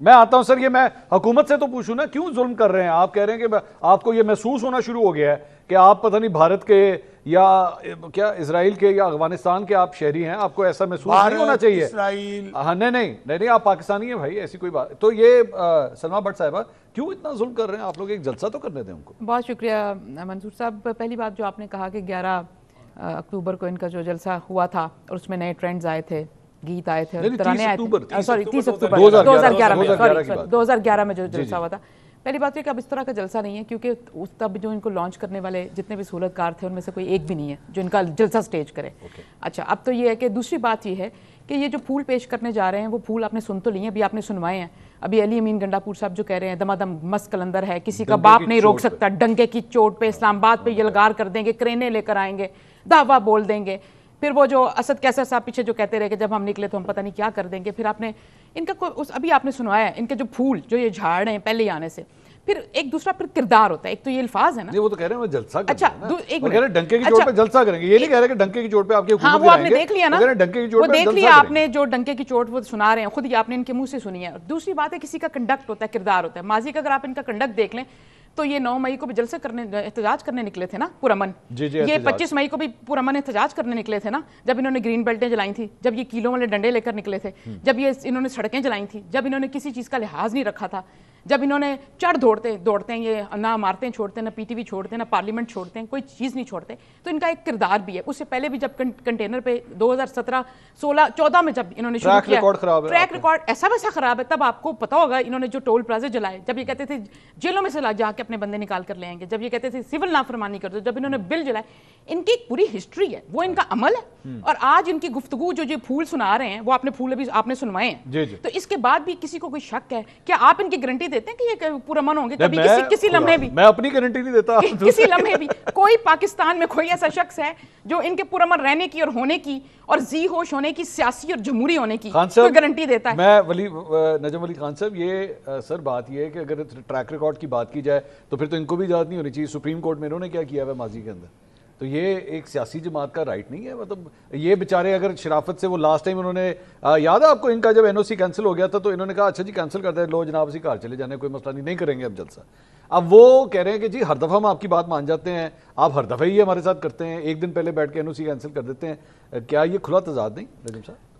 میں آتا ہوں سر، یہ میں حکومت سے تو پوچھوں نا، کیوں ظلم کر رہے ہیں؟ آپ کہہ رہے ہیں کہ آپ کو یہ محسوس ہونا شروع ہو گیا ہے کہ آپ پتہ نہیں بھارت کے یا کیا اسرائیل کے یا افغانستان کے آپ شہری ہیں، آپ کو ایسا محسوس نہیں ہونا چاہیے۔ اسرائیل ہاں نہیں آپ پاکستانی ہیں بھائی، ایسی کوئی بات۔ تو یہ سلمیٰ بٹ صاحبہ کیوں اتنا ظلم کر رہے ہیں؟ آپ لوگ ایک جلسہ تو کرنے دیں ان کو۔ بہت شکریہ منصور صاحب۔ پہلی بات جو آپ نے کہا کہ 11 اکتوبر کو ان کا جو جلسہ ہوا تھا اور اس میں نئے ٹرینڈز آئے تھے، گیت آئے تھے، ترانے آئے تھے، سوری 30 اکتوبر 2011 میں جو جلسہ ہوا تھا۔ پہلی بات یہ کہ اب اس طرح کا جلسہ نہیں ہے، کیونکہ اس تب جو ان کو لانچ کرنے والے جتنے بھی سہولت کار تھے ان میں سے کوئی ایک بھی نہیں ہے جو ان کا جلسہ سٹیج کرے۔ اچھا، اب تو یہ ہے کہ دوسری بات یہ ہے کہ یہ جو پھول پیش کرنے جا رہے ہیں وہ پھول آپ نے سن تو لیے ہیں، ابھی آپ نے سنوائے ہیں۔ ابھی علی امین گنڈا پور صاحب جو کہہ رہے ہیں دمادم مست کلندر ہے، کسی کا باپ نہیں روک سکتا، ڈنکے کی چوٹ پہ اسلام آباد پہ یلغار کر دیں گے، کرینے لے کر آئیں گے، دعویٰ بول دیں گے۔ پھر وہ جو اسد کیسر صاحب پیچھے جو کہتے رہے کہ جب ہم نکلے تو ہم پتہ نہیں کیا کر دیں گے۔ پھر آپ نے ان کا ابھی آپ نے سنوایا ہے ان کے جو پھول جو یہ جھاڑ ہیں پہلے ہی آنے سے، پھر ایک دوسرا پھر کردار ہوتا ہے۔ ایک تو یہ الفاظ ہے نا، نہیں وہ تو کہہ رہے ہیں وہ جلسہ کریں گے، اچھا وہ کہہ رہے ہیں ڈنکے کی چوٹ پہ جلسہ کریں گے، یہ نہیں کہہ رہے کہ ڈنکے کی چوٹ پہ آپ کی حکومت گرائیں گے۔ ہاں وہ آپ نے دیکھ لیا نا، وہ دیکھ لیا آپ نے، جو ڈنکے کی چوٹ وہ سنا رہے ہیں خود ہی آپ نے ان کے منہ سے سنی ہے۔ دوسری بات ہے کسی کا کنڈکٹ ہوتا ہے، کردار ہوتا ہے۔ ماضی کا اگر آپ ان کا کنڈکٹ دیکھ لیں تو یہ 9 مئی کو بھی جلسے کرنے احتجاج کرنے نکلے تھے نا پرامن، یہ 25 مئی کو بھی پرامن احتجاج کرنے نکلے تھے نا، جب انہوں نے گرین بیلٹیں جلائی تھی، جب یہ کیلوں والے ڈنڈے لے کر نکلے تھے، جب یہ انہوں نے سڑکیں جلائی تھی، جب انہوں نے کسی چیز کا لحاظ نہیں رکھا تھا، جب انہوں نے چڑھ دوڑتے ہیں، یہ نہ عمارتیں چھوڑتے ہیں، نہ پی ٹی وی چھوڑتے ہیں، نہ پارلیمنٹ چھوڑتے ہیں، کوئی چیز نہیں چھوڑتے، تو ان کا ایک کردار بھی ہے۔ اس سے پہلے بھی جب کنٹینر پہ 2017 16 14 میں جب انہوں نے شروع کیا ٹریک ریکارڈ ایسا ویسا خراب ہے، تب آپ کو پتا ہوگا انہوں نے جو ٹول پلازے جلائے، جب یہ کہتے تھے جیلوں میں سے جا کے اپنے بندے نکال کر لے آئیں گے، جب یہ کہتے تھے سول نافرمانی کر دو، جب انہوں نے بل جلائے، ان کی ایک پوری ہسٹری ہے، وہ ان کا عمل ہے۔ اور آج ان کی گفتگو جو پھول سنا رہے ہیں وہ آپ نے پھول ابھی آپ نے سنوائے ہیں، تو اس کے بعد بھی کسی کو کوئی شک ہے کیا آپ ان کی گارنٹی دیتے ہیں کہ یہ پرامن ہوں گے؟ کبھی کسی لمحے بھی، میں اپنی گارنٹی نہیں دیتا، کسی لمحے بھی کوئی پاکستان میں کوئی ایسا شخص ہے جو ان کے پرامن رہنے کی اور ہونے کی اور ذی ہوش ہونے کی، سیاسی اور جمہوری ہونے کی کوئی گارنٹی دیتا ہے؟ میں نجم علی خان صاحب، یہ سر بات یہ ہے کہ اگر ٹریک ریکارڈ کی بات کی جائے تو پھر تو ان کو بھی اجازت نہیں ہونی چاہیے۔ سپریم کورٹ میں انہوں نے کیا کیا ہے ماضی کے اندر، تو یہ ایک سیاسی جماعت کا رائٹ نہیں ہے۔ مطلب یہ بیچارے اگر شرافت سے وہ لاسٹ ٹائم انہوں نے یاد ہے آپ کو ان کا جب این او سی کینسل ہو گیا تھا تو انہوں نے کہا اچھا جی کینسل کرتے ہیں، لو جناب اسی گھر چلے جانے، کوئی مسئلہ نہیں کریں گے اب جلسہ۔ اب وہ کہہ رہے ہیں کہ جی ہر دفعہ ہم آپ کی بات مان جاتے ہیں، آپ ہر دفعہ ہی ہمارے ساتھ کرتے ہیں، ایک دن پہلے بیٹھ کے این او سی کینسل کر دیتے ہیں۔ کیا یہ کھلا تضاد نہیں نجم صاحب؟